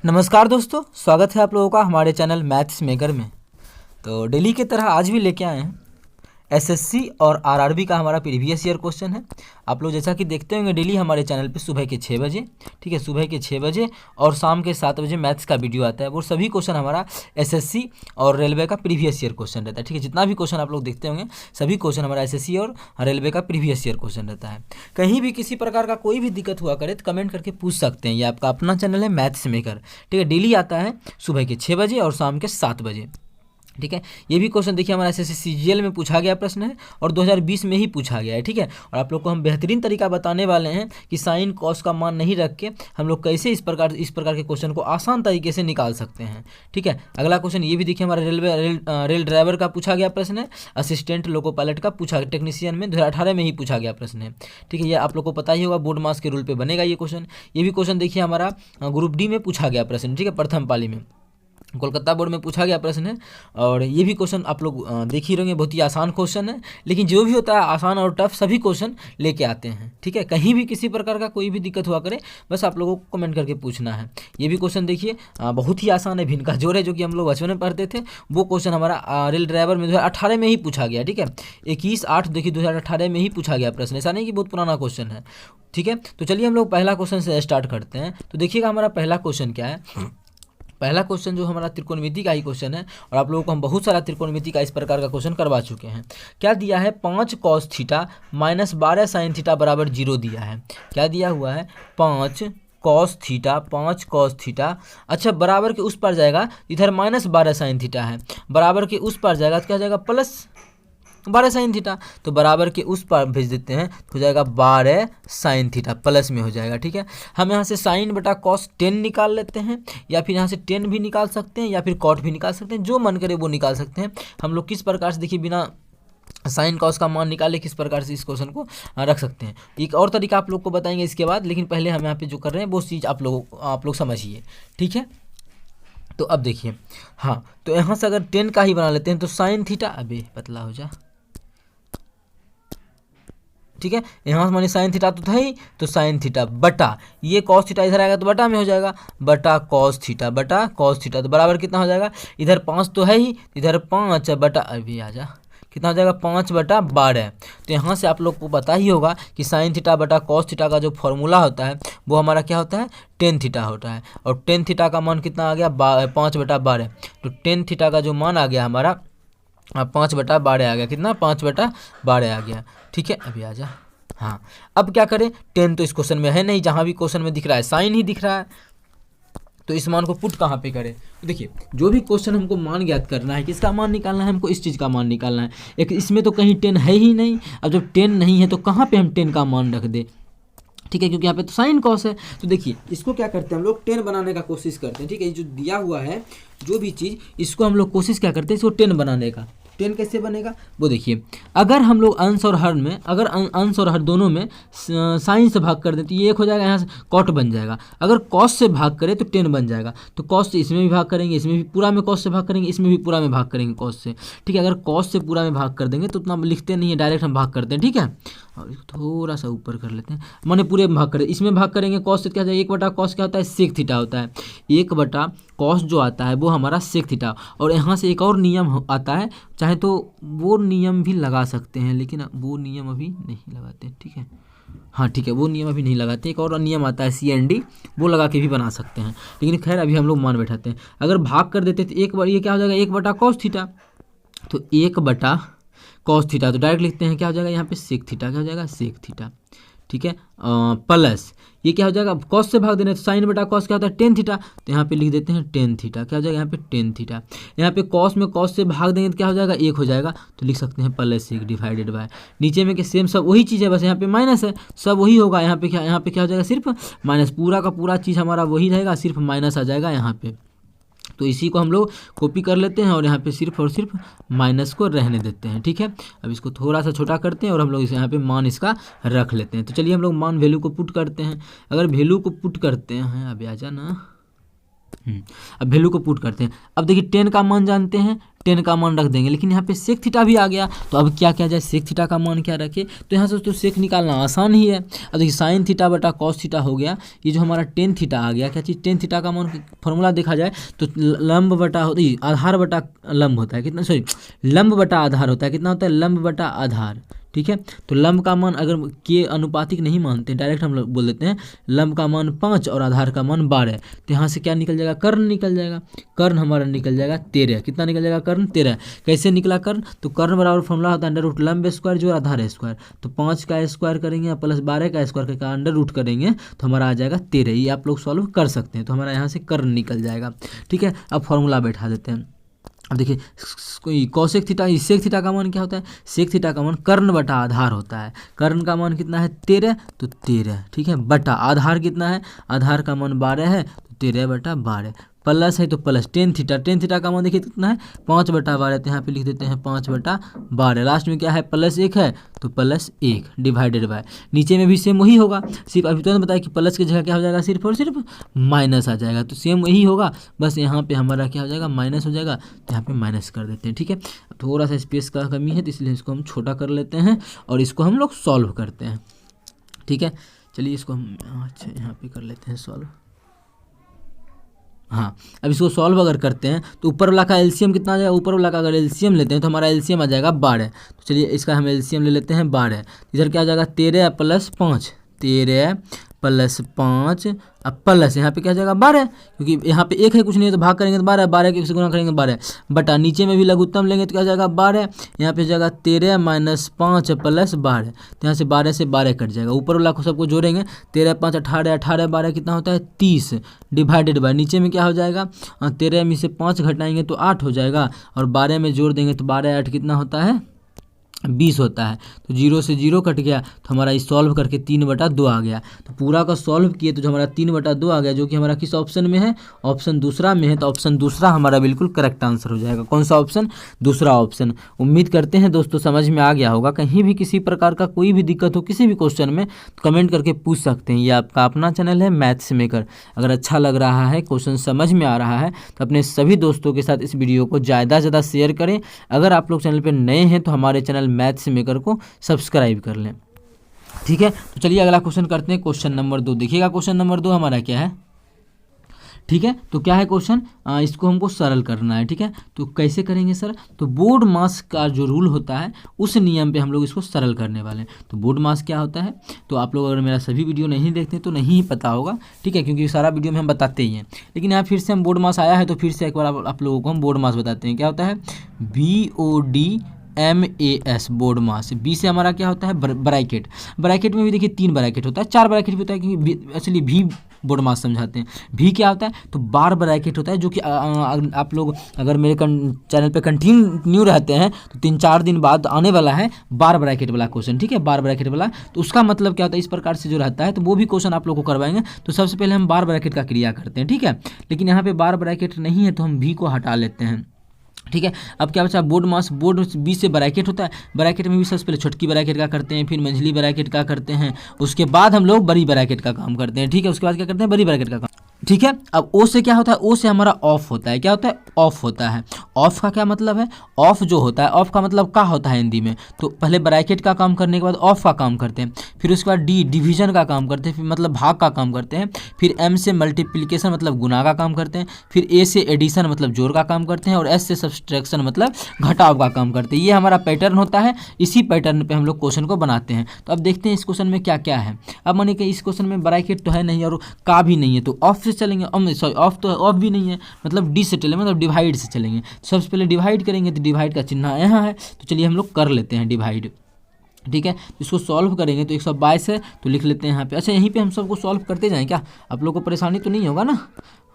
नमस्कार दोस्तों, स्वागत है आप लोगों का हमारे चैनल मैथ्स मेकर में। तो डेली की तरह आज भी लेके आए हैं एसएससी और आरआरबी का हमारा प्रीवियस ईयर क्वेश्चन है। आप लोग जैसा कि देखते होंगे डेली हमारे चैनल पे सुबह के 6 बजे, ठीक है, सुबह के 6 बजे और शाम के 7 बजे मैथ्स का वीडियो आता है। वो सभी क्वेश्चन हमारा एसएससी और रेलवे का प्रीवियस ईयर क्वेश्चन रहता है, ठीक है। जितना भी क्वेश्चन आप लोग देखते होंगे सभी क्वेश्चन हमारा एसएससी और रेलवे का प्रीवियस ईयर क्वेश्चन रहता है। कहीं भी किसी प्रकार का कोई भी दिक्कत हुआ करे तो कमेंट करके पूछ सकते हैं। ये आपका अपना चैनल है मैथ्स मेकर, ठीक है। डेली आता है सुबह के 6 बजे और शाम के 7 बजे, ठीक है। ये भी क्वेश्चन देखिए हमारा एसएससी सीजीएल में पूछा गया प्रश्न है और 2020 में ही पूछा गया है, ठीक है। और आप लोग को हम बेहतरीन तरीका बताने वाले हैं कि साइन कॉस का मान नहीं रख के हम लोग कैसे इस प्रकार के क्वेश्चन को आसान तरीके से निकाल सकते हैं, ठीक है। अगला क्वेश्चन ये भी देखिए हमारा रेल ड्राइवर का पूछा गया प्रश्न है, असिस्टेंट लोको पायलट का पूछा टेक्नीशियन में 2018 में ही पूछा गया प्रश्न है, ठीक है। ये आप लोग को पता ही होगा, बोर्ड मास के रूल पे बनेगा ये क्वेश्चन। ये भी क्वेश्चन देखिए हमारा ग्रुप डी में पूछा गया प्रश्न, ठीक है, प्रथम पाली में कोलकाता बोर्ड में पूछा गया प्रश्न है। और ये भी क्वेश्चन आप लोग देख ही रहेंगे, बहुत ही आसान क्वेश्चन है। लेकिन जो भी होता है आसान और टफ सभी क्वेश्चन लेके आते हैं, ठीक है। कहीं भी किसी प्रकार का कोई भी दिक्कत हुआ करे बस आप लोगों को कमेंट करके पूछना है। ये भी क्वेश्चन देखिए बहुत ही आसान है, भिन्न का जोर है, जो कि हम लोग बचपन में पढ़ते थे। वो क्वेश्चन हमारा रेल ड्राइवर में 2018 में ही पूछा गया, ठीक है। 21/8 देखिए 2018 में ही पूछा गया प्रश्न, ऐसा नहीं कि बहुत पुराना क्वेश्चन है, ठीक है। तो चलिए हम लोग पहला क्वेश्चन से स्टार्ट करते हैं। तो देखिएगा हमारा पहला क्वेश्चन क्या है। पहला क्वेश्चन जो हमारा त्रिकोणमिति का ही क्वेश्चन है और आप लोगों को हम बहुत सारा त्रिकोणमिति का इस प्रकार का क्वेश्चन करवा चुके हैं। क्या दिया है, 5 cos theta minus 12 sin theta बराबर 0 दिया है। क्या दिया हुआ है, 5 cos थीटा, अच्छा बराबर के उस पर जाएगा, इधर माइनस 12 sin थीटा है, बराबर के उस पर जाएगा तो क्या जाएगा प्लस 12 sin थीटा, तो बराबर के उस पर भेज देते हैं तो हो जाएगा 12 sin थीटा, प्लस में हो जाएगा, ठीक है। हम यहाँ से साइन बटा कॉस 10 निकाल लेते हैं, या फिर यहाँ से 10 भी निकाल सकते हैं, या फिर कॉट भी निकाल सकते हैं, जो मन करे वो निकाल सकते हैं। हम लोग किस प्रकार से देखिए बिना साइन कॉस का मान निकाले किस प्रकार से इस क्वेश्चन को रख सकते हैं। एक और तरीका आप लोग को बताएंगे इसके बाद, लेकिन पहले हम यहाँ पे जो कर रहे हैं वो चीज़ आप लोग समझिए, ठीक है। तो अब देखिए, हाँ, तो यहाँ से अगर 10 का ही बना लेते हैं तो साइन थीटा, अबे पतला हो जा, ठीक है। यहाँ से मानिए साइन थीटा तो था ही, तो साइन थीटा बटा ये कॉस थीटा इधर आएगा तो बटा में हो जाएगा, बटा कॉस थीटा तो बराबर कितना हो जाएगा, इधर 5 तो है ही, इधर 5 बटा, अभी आ जा, कितना हो जाएगा 5/12। तो यहाँ से आप लोग को पता ही होगा कि साइन थीटा बटा कॉस थीटा का जो फॉर्मूला होता है वो हमारा क्या होता है, टेन थीटा होता है। और टेन थीटा का मान कितना आ गया, 5/12। तो टेन थीटा का जो मान आ गया हमारा 5/12 आ गया, कितना 5/12 आ गया, ठीक है। अभी आ जा, हाँ। अब क्या करें, 10 तो इस क्वेश्चन में है नहीं, जहाँ भी क्वेश्चन में दिख रहा है साइन ही दिख रहा है, तो इस मान को पुट कहाँ पे करें। तो देखिए जो भी क्वेश्चन हमको मान ज्ञात करना है, किसका मान निकालना है, हमको इस चीज़ का मान निकालना है। एक इसमें तो कहीं 10 है ही नहीं, अब जब 10 नहीं है तो कहाँ पे हम 10 का मान रख दे, ठीक है, क्योंकि यहाँ पे तो साइन कॉस है। तो देखिए इसको क्या करते हैं हम लोग, 10 बनाने का कोशिश करते हैं, ठीक है। जो दिया हुआ है जो भी चीज़, इसको हम लोग कोशिश क्या करते हैं, इसको 10 बनाने का। 10 कैसे बनेगा वो देखिए, अगर हम लोग अंश और हर में, अगर अंश और हर दोनों में साइन से भाग कर दें तो ये एक हो जाएगा, यहाँ से कॉट बन जाएगा। अगर कॉस से भाग करें तो 10 बन जाएगा। तो कॉस से इसमें भी भाग करेंगे, इसमें भी पूरा में कॉस से भाग करेंगे, इसमें भी पूरा में भाग करेंगे कॉस से, ठीक है। अगर कॉस से पूरा में भाग कर देंगे तो उतना लिखते नहीं है, डायरेक्ट हम भाग करते हैं, ठीक है। और इसको थोड़ा सा ऊपर कर लेते हैं, माने पूरे में भाग करें, इसमें भाग करेंगे कॉस से क्या जाएगा, 1/cos क्या होता है, सेक थीटा होता है। 1/cos जो आता है वो हमारा सेक थीटा। और यहाँ से एक और नियम आता है, चाहे तो वो नियम भी लगा सकते हैं, लेकिन वो नियम अभी नहीं लगाते, ठीक है, हाँ ठीक है, वो नियम अभी नहीं लगाते। एक और नियम आता है CND, वो लगा के भी बना सकते हैं, लेकिन खैर अभी हम लोग मान बैठाते हैं। अगर भाग कर देते तो एक बार ये क्या हो जाएगा, 1/cos थीटा, तो 1/cos थीटा, तो डायरेक्ट लिखते हैं क्या हो जाएगा यहाँ पे, सेक थीटा, क्या हो जाएगा, सेक थीटा, ठीक है। प्लस ये क्या हो जाएगा, कॉस से भाग देना तो साइन बटा कॉस क्या होता है, टेन थीटा, तो यहाँ पे लिख देते हैं टेन थीटा, क्या हो जाएगा यहाँ पे टेन थीटा। यहाँ पे कॉस में कॉस से भाग देंगे तो क्या हो जाएगा, 1 हो जाएगा, तो लिख सकते हैं +1 डिवाइडेड बाय, नीचे में कि सेम सब वही चीज़ है, बस यहाँ पे माइनस है, सब वही होगा। यहाँ पे क्या हो जाएगा, सिर्फ माइनस, पूरा का पूरा चीज़ हमारा वही रहेगा, सिर्फ माइनस आ जाएगा यहाँ पे। तो इसी को हम लोग कॉपी कर लेते हैं और यहाँ पे सिर्फ और सिर्फ माइनस को रहने देते हैं, ठीक है। अब इसको थोड़ा सा छोटा करते हैं और हम लोग इसे यहाँ पे मान इसका रख लेते हैं। तो चलिए हम लोग मान वैल्यू को पुट करते हैं। अगर वैल्यू को पुट करते हैं, अभी आ जाना, अब वैल्यू को पुट करते हैं। अब देखिए 10 का मान जानते हैं, 10 का मान रख देंगे, लेकिन यहाँ पे सेक थीटा भी आ गया, तो अब क्या किया जाए, सेक थीटा का मान क्या रखे, तो यहाँ से तो सेक निकालना आसान ही है। अब देखिए साइन थीटा बटा कॉस थीटा हो गया, ये जो हमारा टेन थीटा आ गया, क्या चीज़ टेन थीटा का मान फॉर्मूला देखा जाए तो लंब बटा आधार बटा लंब होता है कितना, सॉरी लंब बटा आधार होता है, कितना होता है, लंब बटा आधार, ठीक है। तो लंब का मान अगर के अनुपातिक नहीं मानते, डायरेक्ट हम लोग बोल देते हैं लंब का मान 5 और आधार का मान 12, तो यहाँ से क्या निकल जाएगा, कर्ण निकल जाएगा, कर्ण हमारा निकल जाएगा 13, कितना निकल जाएगा, कर्ण 13। कैसे निकला कर्ण, तो कर्ण बराबर फॉर्मूला होता है अंडर रूट लंब स्क्वायर जो आधार स्क्वायर, तो 5 का स्क्वायर करेंगे प्लस 12 का स्क्वायर का अंडर रूट करेंगे तो हमारा आ जाएगा 13। ये आप लोग सॉल्व कर सकते हैं, तो हमारा यहाँ से कर्ण निकल जाएगा, ठीक है। अब फॉर्मूला बैठा देते हैं। अब देखिए कोई कॉसेक थीटा, सेक थीटा का मान क्या होता है, सेक थीटा का मान कर्ण बटा आधार होता है, कर्ण का मान कितना है 13, तो 13, ठीक है, बटा आधार कितना है, आधार का मान 12 है, तो 13 बटा 12, प्लस है तो प्लस टेन थीटा का मान देखिए कितना है 5 बटा 12, तो यहाँ पे लिख देते हैं 5 बटा 12, लास्ट में क्या है प्लस 1 है तो प्लस 1 डिवाइडेड बाय, नीचे में भी सेम वही होगा, सिर्फ अभी तो बताया कि प्लस की जगह क्या हो जाएगा, सिर्फ और सिर्फ माइनस आ जाएगा, तो सेम वही होगा, बस यहाँ पे हमारा क्या हो जाएगा, माइनस हो जाएगा, तो यहाँ पे माइनस कर देते हैं, ठीक है। थोड़ा सा स्पेस का कमी है तो इसलिए इसको हम छोटा कर लेते हैं और इसको हम लोग सॉल्व करते हैं, ठीक है। चलिए इसको हम अच्छा यहाँ पे कर लेते हैं सॉल्व। हाँ, अब इसको सॉल्व अगर करते हैं तो ऊपर वाला का एलसीएम कितना आ जाएगा, ऊपर वाला का अगर एलसीएम लेते हैं तो हमारा एलसीएम आ जाएगा 12, तो चलिए इसका हम एलसीएम ले लेते हैं 12, इधर क्या आ जाएगा 13 प्लस 5, 13 प्लस 5 अब प्लस यहाँ पे क्या आ जाएगा 12, क्योंकि यहाँ पे 1 है कुछ नहीं है तो भाग करेंगे तो 12, 12 के 1 से गुना करेंगे 12, बटा नीचे में भी लघुत्तम लेंगे तो क्या आ जाएगा 12, यहाँ पे जाएगा 13 माइनस 5 प्लस 12, तो यहाँ से 12 से 12 कट जाएगा, ऊपर वाला को सबको जोड़ेंगे 13 5 18, 18 12 कितना होता है 30 डिवाइडेड बाय, नीचे में क्या हो जाएगा 13 में से 5 घटाएंगे तो 8 हो जाएगा, और 12 में जोड़ देंगे तो 12 8 कितना होता है 20 होता है, तो 0 से 0 कट गया, तो हमारा इस सॉल्व करके 3/2 आ गया, तो पूरा का सॉल्व किए तो जो हमारा 3/2 आ गया, जो कि हमारा किस ऑप्शन में है, ऑप्शन दूसरा में है, तो ऑप्शन दूसरा हमारा बिल्कुल करेक्ट आंसर हो जाएगा। कौन सा ऑप्शन, दूसरा ऑप्शन। उम्मीद करते हैं दोस्तों समझ में आ गया होगा, कहीं भी किसी प्रकार का कोई भी दिक्कत हो किसी भी क्वेश्चन में तो कमेंट करके पूछ सकते हैं। ये आपका अपना चैनल है मैथ्स मेकर, अगर अच्छा लग रहा है, क्वेश्चन समझ में आ रहा है तो अपने सभी दोस्तों के साथ इस वीडियो को ज़्यादा से ज़्यादा शेयर करें। अगर आप लोग चैनल पर नए हैं तो हमारे चैनल मैथ्स मेकर को सब्सक्राइब कर लें, ठीक है। तो चलिए अगला क्वेश्चन करते हैं, क्वेश्चन नंबर 2 देखिएगा, क्वेश्चन नंबर 2 हमारा क्या है, ठीक है। तो क्या है क्वेश्चन, इसको हमको सरल करना है, ठीक है। तो कैसे करेंगे सर, तो बोर्ड मास का जो रूल होता है उस नियम पे हम लोग इसको सरल करने वाले हैं। तो बोर्ड मास क्या होता है, तो आप लोग अगर मेरा सभी वीडियो नहीं देखते तो नहीं पता होगा, ठीक है, क्योंकि सारा वीडियो में हम बताते ही हैं, लेकिन यहाँ फिर से हम बोर्ड मास आया है तो फिर से एक बार आप लोगों को हम बोर्ड मास बताते हैं। क्या होता है, BODMAS बोर्ड मास। बी से हमारा क्या होता है, ब्रैकेट, ब्रैकेट में भी देखिए 3 ब्रैकेट होता है, 4 ब्रैकेट भी होता है, क्योंकि एक्चुअली भी बोर्ड मास समझाते हैं। भी क्या होता है, तो बार ब्रैकेट होता है, जो कि आप लोग अगर मेरे चैनल पे कंटिन्यू रहते हैं तो 3-4 दिन बाद आने वाला है बार ब्रैकेट वाला क्वेश्चन, ठीक है, बार ब्रैकेट वाला। तो उसका मतलब क्या होता है, इस प्रकार से जो रहता है तो वो भी क्वेश्चन आप लोग को करवाएंगे। तो सबसे पहले हम बार ब्रैकेट का क्रिया करते हैं, ठीक है, लेकिन यहाँ पे बार ब्रैकेट नहीं है तो हम भी को हटा लेते हैं, ठीक है। अब क्या बचा, बोर्ड मास, बोर्ड बी से ब्रैकेट होता है, ब्रैकेट में भी सबसे पहले छोटकी ब्रैकेट का करते हैं, फिर मंझली ब्रैकेट का करते हैं, उसके बाद हम लोग बड़ी ब्रैकेट का काम करते हैं, ठीक है, उसके बाद क्या करते हैं, बड़ी ब्रैकेट का काम, ठीक है। अब ओ से क्या होता है, ओ से हमारा ऑफ होता है, क्या होता है, ऑफ होता है। ऑफ का क्या मतलब है, ऑफ जो होता है, ऑफ का मतलब क्या होता है हिंदी में, तो पहले ब्रैकेट का काम करने के बाद ऑफ का काम करते हैं, फिर उसके बाद डी डिवीजन का काम करते हैं, फिर मतलब भाग का काम करते हैं, फिर एम से मल्टीप्लिकेशन मतलब गुना का काम करते हैं, फिर ए से एडिशन मतलब जोड़ का काम करते हैं, और एस से सब्सट्रैक्शन मतलब घटाव का काम करते हैं। ये हमारा पैटर्न होता है, इसी पैटर्न पे हम लोग क्वेश्चन को बनाते हैं। तो अब देखते हैं इस क्वेश्चन में क्या क्या है। अब मानिए कि इस क्वेश्चन में ब्रैकेट तो है नहीं और का भी नहीं है, तो ऑफ से चलेंगे, सॉरी ऑफ तो ऑफ भी नहीं है, मतलब डी से चलेंगे, मतलब डिवाइड से चलेंगे। सबसे पहले डिवाइड करेंगे, तो डिवाइड का चिन्ह यहाँ है, तो चलिए हम लोग कर लेते हैं डिवाइड, ठीक है। इसको सॉल्व करेंगे तो 122 है, तो लिख लेते हैं यहाँ पे। अच्छा, यहीं पे हम सबको सॉल्व करते जाएं, क्या आप लोग को परेशानी तो नहीं होगा ना,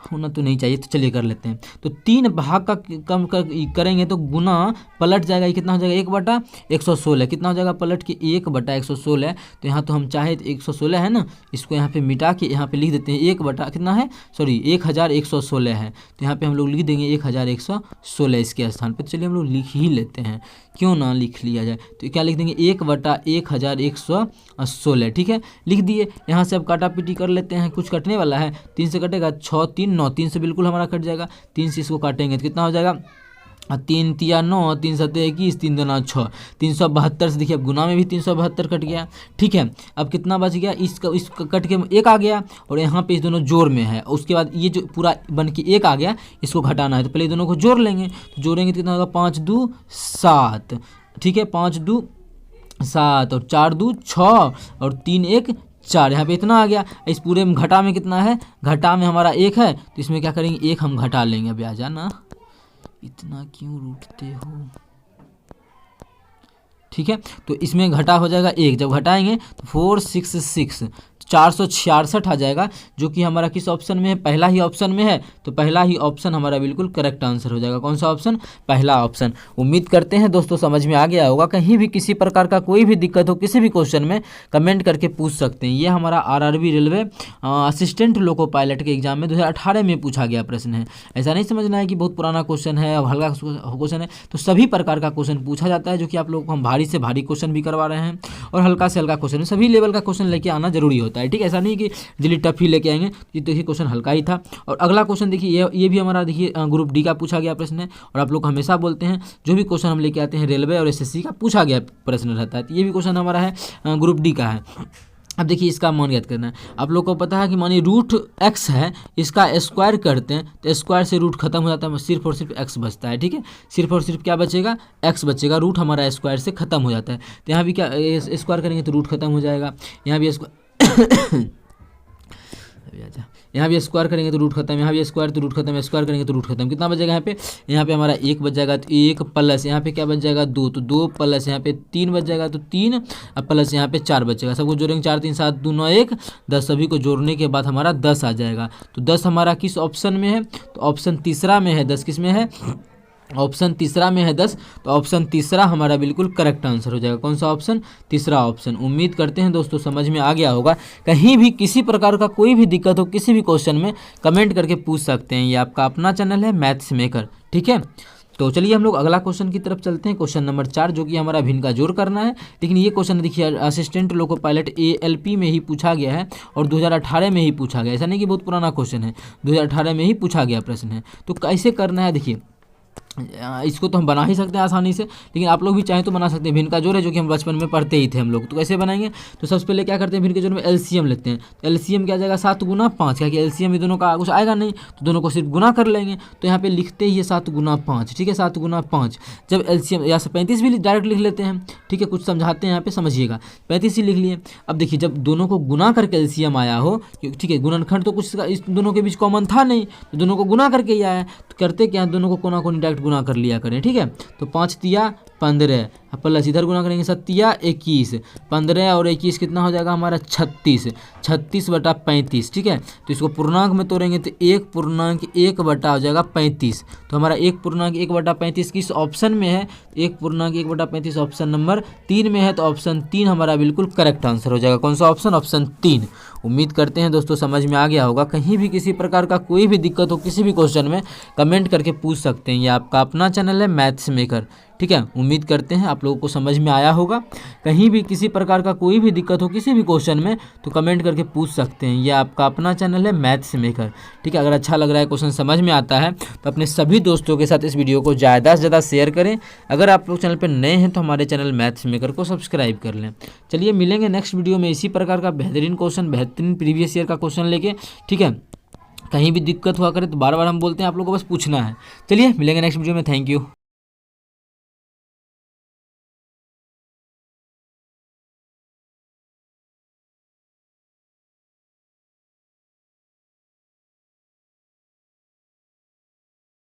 होना तो नहीं चाहिए, तो चलिए कर लेते हैं। तो 3 भाग का कम करेंगे तो गुना पलट जाएगा, ये कितना हो जाएगा 1/116, कितना हो जाएगा पलट के 1/116। तो यहाँ तो हम चाहे तो 116 है ना, इसको यहाँ पे मिटा के यहाँ पे लिख देते हैं 1 कितना है, सॉरी 1116 है, तो यहाँ पे हम लोग लिख देंगे 1116 इसके स्थान पे। चलिए हम लोग लिख ही लेते हैं, क्यों ना लिख लिया जाए, तो क्या लिख देंगे 1/1116, ठीक है, लिख दिए। यहाँ से अब काटा पीटी कर लेते हैं, कुछ कटने वाला है, 3 से कटेगा 6 3 9, 3 से बिल्कुल हमारा कट जाएगा, 3 से इसको काटेंगे तो कितना हो जाएगा तीन तिया 9, 3 सत्ते 21, 3 दूना 6, 372 से देखिए अब गुना में भी 372 कट गया। ठीक है, अब कितना बच गया, इसका कट के एक आ गया और यहाँ पे इस दोनों जोड़ में है। उसके बाद ये जो पूरा बन के एक आ गया, इसको घटाना है तो पहले दोनों को जोड़ लेंगे। तो जोड़ेंगे तो कितना होगा, 5 2 7। ठीक है, 5 2 7 और 4 2 6 और 3 1 4। यहाँ पे इतना आ गया। इस पूरे में घटा में कितना है, घटा में हमारा 1 है तो इसमें क्या करेंगे, 1 हम घटा लेंगे। अभी आ जाना, इतना क्यों रूठते हो। ठीक है, तो इसमें घटा हो जाएगा 1, जब घटाएंगे तो 466 466 आ जाएगा, जो कि हमारा किस ऑप्शन में है, पहला ही ऑप्शन में है। तो पहला ही ऑप्शन हमारा बिल्कुल करेक्ट आंसर हो जाएगा। कौन सा ऑप्शन, पहला ऑप्शन। उम्मीद करते हैं दोस्तों समझ में आ गया होगा। कहीं भी किसी प्रकार का कोई भी दिक्कत हो किसी भी क्वेश्चन में कमेंट करके पूछ सकते हैं। ये हमारा RRB railway assistant loco pilot के एग्जाम में 2018 में पूछा गया प्रश्न है। ऐसा नहीं समझना है कि बहुत पुराना क्वेश्चन है और हल्का क्वेश्चन है, तो सभी प्रकार का क्वेश्चन पूछा जाता है, जो कि आप लोगों को हम भारी से भारी क्वेश्चन भी करवा रहे हैं और हल्का से हल्का क्वेश्चन, सभी लेवल का क्वेश्चन लेके आना जरूरी होता है। ठीक है, ऐसा नहीं कि दिल्ली टफ ही लेके आएंगे। ये देखिए क्वेश्चन हल्का ही था। और अगला क्वेश्चन देखिए, ये भी हमारा देखिए ग्रुप डी का पूछा गया प्रश्न है। और आप लोग हमेशा बोलते हैं जो भी क्वेश्चन हम लेके आते हैं रेलवे और एसएससी का पूछा गया प्रश्न रहता है, तो ये भी क्वेश्चन हमारा है ग्रुप डी का है। अब देखिए इसका मान याद करना है। आप लोग को पता है कि मानिए रूट एक्स है, इसका स्क्वायर करते हैं तो स्क्वायर से रूट खत्म हो जाता है, सिर्फ और सिर्फ एक्स बचता है। ठीक है, सिर्फ और सिर्फ क्या बचेगा, एक्स बचेगा। रूट हमारा स्क्वायर से खत्म हो जाता है, तो यहाँ भी क्या स्क्वायर करेंगे तो रूट खत्म हो जाएगा। यहाँ भी यहाँ भी स्क्वायर करेंगे तो रूट खत्म, यहाँ भी स्क्वायर तो रूट खत्म, स्क्वायर करेंगे तो रूट खत्म। कितना बचेगा यहाँ पे हमारा 1 बच जाएगा, तो 1 प्लस यहाँ पे क्या बच जाएगा 2, तो 2 प्लस यहाँ पे 3 बच जाएगा, तो 3 अब प्लस यहाँ पे 4 बचेगा। सबको जोड़ेंगे 4 3 7 2 9 1 10, सभी को जोड़ने के बाद हमारा 10 आ जाएगा। तो 10 हमारा किस ऑप्शन में है, तो ऑप्शन तीसरा में है। 10 किस में है, ऑप्शन तीसरा में है 10, तो ऑप्शन तीसरा हमारा बिल्कुल करेक्ट आंसर हो जाएगा। कौन सा ऑप्शन, तीसरा ऑप्शन। उम्मीद करते हैं दोस्तों समझ में आ गया होगा। कहीं भी किसी प्रकार का कोई भी दिक्कत हो किसी भी क्वेश्चन में कमेंट करके पूछ सकते हैं। ये आपका अपना चैनल है मैथ्स मेकर। ठीक है, तो चलिए हम लोग अगला क्वेश्चन की तरफ चलते हैं। क्वेश्चन नंबर 4, जो कि हमारा भिन्न का जोड़ करना है। लेकिन ये क्वेश्चन देखिए असिस्टेंट लोको पायलट ALP में ही पूछा गया है और 2018 में ही पूछा गया। ऐसा नहीं कि बहुत पुराना क्वेश्चन है, 2018 में ही पूछा गया प्रश्न है। तो कैसे करना है, देखिए इसको तो हम बना ही सकते हैं आसानी से, लेकिन आप लोग भी चाहें तो बना सकते हैं। भिन्न का जोड़ है, जो कि हम बचपन में पढ़ते ही थे हम लोग। तो कैसे बनाएंगे, तो सबसे पहले क्या करते हैं, भिन्न के जोड़ में LCM लेते हैं। तो LCM क्या आ जाएगा 7 गुना 5, क्या कि LCM ये दोनों का कुछ आएगा नहीं, तो दोनों को सिर्फ गुना कर लेंगे। तो यहाँ पे लिखते ही है 7 गुना 5। ठीक है, 7 गुना 5। जब LCM या 35 भी डायरेक्ट लिख लेते हैं। ठीक है, कुछ समझाते हैं यहाँ पे, समझिएगा। 35 ही लिख लिए। अब देखिए जब दोनों को गुना करके LCM आया हो, ठीक है, गुणनखंड तो कुछ इस दोनों के बीच कॉमन था नहीं, तो दोनों को गुना करके ही आया। तो करते क्या, दोनों को कोना कोनी डायरेक्ट गुना कर लिया करें। ठीक है, तो 5 तिया 15 प्लस इधर गुना करेंगे 7 तिया 21, 15 और 21 कितना हो जाएगा हमारा 36, 36 बटा 35। ठीक है, तो इसको पूर्णांक में तोड़ेंगे तो 1.1 बटा हो जाएगा 35। तो हमारा 1.1 बटा 35 किस ऑप्शन में है, 1.1 बटा 35 ऑप्शन नंबर 3 में है। तो ऑप्शन 3 हमारा बिल्कुल करेक्ट आंसर हो जाएगा। कौन सा ऑप्शन, ऑप्शन 3। उम्मीद करते हैं दोस्तों समझ में आ गया होगा। कहीं भी किसी प्रकार का कोई भी दिक्कत हो किसी भी क्वेश्चन में कमेंट करके पूछ सकते हैं। ये आपका अपना चैनल है मैथ्स मेकर। ठीक है, उम्मीद करते हैं आप लोगों को समझ में आया होगा। कहीं भी किसी प्रकार का कोई भी दिक्कत हो किसी भी क्वेश्चन में तो कमेंट करके पूछ सकते हैं। ये आपका अपना चैनल है मैथ्स मेकर। ठीक है, अगर अच्छा लग रहा है, क्वेश्चन समझ में आता है, तो अपने सभी दोस्तों के साथ इस वीडियो को ज़्यादा से ज़्यादा शेयर करें। अगर आप लोग चैनल पर नए हैं तो हमारे चैनल मैथ्स मेकर को सब्सक्राइब कर लें। चलिए मिलेंगे नेक्स्ट वीडियो में इसी प्रकार का बेहतरीन क्वेश्चन, बेहतरीन प्रीवियस ईयर का क्वेश्चन लेके। ठीक है, कहीं भी दिक्कत हुआ करे तो बार बार हम बोलते हैं, आप लोगों को बस पूछना है। चलिए मिलेंगे नेक्स्ट वीडियो में। Thank you.